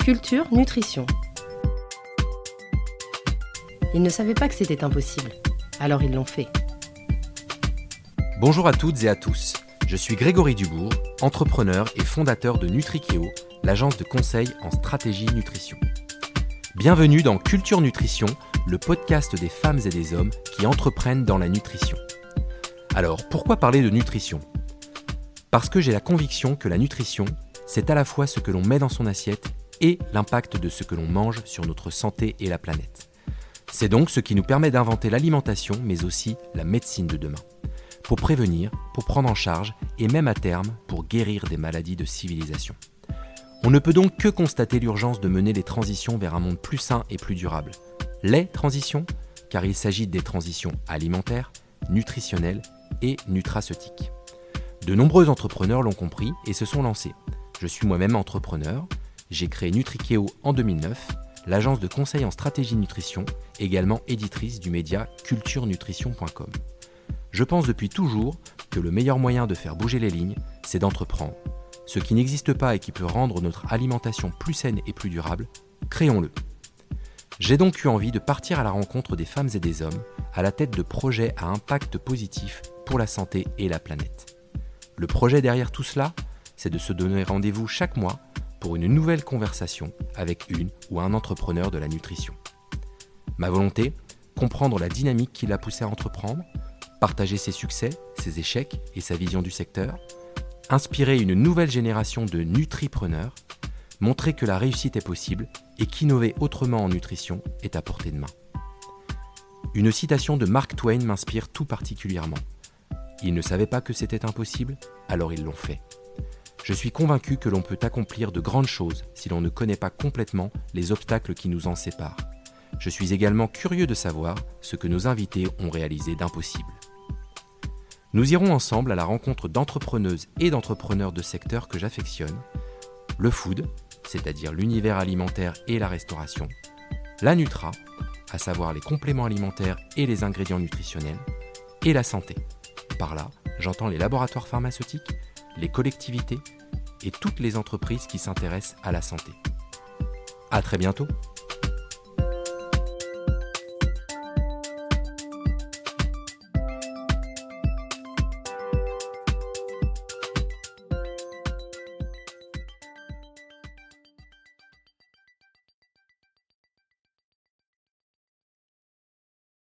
Culture Nutrition. Ils ne savaient pas que c'était impossible, alors ils l'ont fait. Bonjour à toutes et à tous, je suis Grégory Dubourg, entrepreneur et fondateur de Nutrikeo, l'agence de conseil en stratégie nutrition. Bienvenue dans Culture Nutrition, le podcast des femmes et des hommes qui entreprennent dans la nutrition. Alors, pourquoi parler de nutrition ? Parce que j'ai la conviction que la nutrition, c'est à la fois ce que l'on met dans son assiette et l'impact de ce que l'on mange sur notre santé et la planète. C'est donc ce qui nous permet d'inventer l'alimentation, mais aussi la médecine de demain. Pour prévenir, pour prendre en charge et même à terme pour guérir des maladies de civilisation. On ne peut donc que constater l'urgence de mener les transitions vers un monde plus sain et plus durable. Les transitions, car il s'agit des transitions alimentaires, nutritionnelles et nutraceutiques. De nombreux entrepreneurs l'ont compris et se sont lancés. Je suis moi-même entrepreneur, j'ai créé Nutrikeo en 2009, l'agence de conseil en stratégie nutrition, également éditrice du média culturenutrition.com. Je pense depuis toujours que le meilleur moyen de faire bouger les lignes, c'est d'entreprendre. Ce qui n'existe pas et qui peut rendre notre alimentation plus saine et plus durable, créons-le. J'ai donc eu envie de partir à la rencontre des femmes et des hommes à la tête de projets à impact positif pour la santé et la planète. Le projet derrière tout cela, c'est de se donner rendez-vous chaque mois pour une nouvelle conversation avec une ou un entrepreneur de la nutrition. Ma volonté, comprendre la dynamique qui l'a poussé à entreprendre, partager ses succès, ses échecs et sa vision du secteur, inspirer une nouvelle génération de nutripreneurs, montrer que la réussite est possible et qu'innover autrement en nutrition est à portée de main. Une citation de Mark Twain m'inspire tout particulièrement. Ils ne savaient pas que c'était impossible, alors ils l'ont fait. Je suis convaincu que l'on peut accomplir de grandes choses si l'on ne connaît pas complètement les obstacles qui nous en séparent. Je suis également curieux de savoir ce que nos invités ont réalisé d'impossible. Nous irons ensemble à la rencontre d'entrepreneuses et d'entrepreneurs de secteurs que j'affectionne, le food, c'est-à-dire l'univers alimentaire et la restauration, la nutra, à savoir les compléments alimentaires et les ingrédients nutritionnels, et la santé. Par là, j'entends les laboratoires pharmaceutiques, les collectivités et toutes les entreprises qui s'intéressent à la santé. À très bientôt!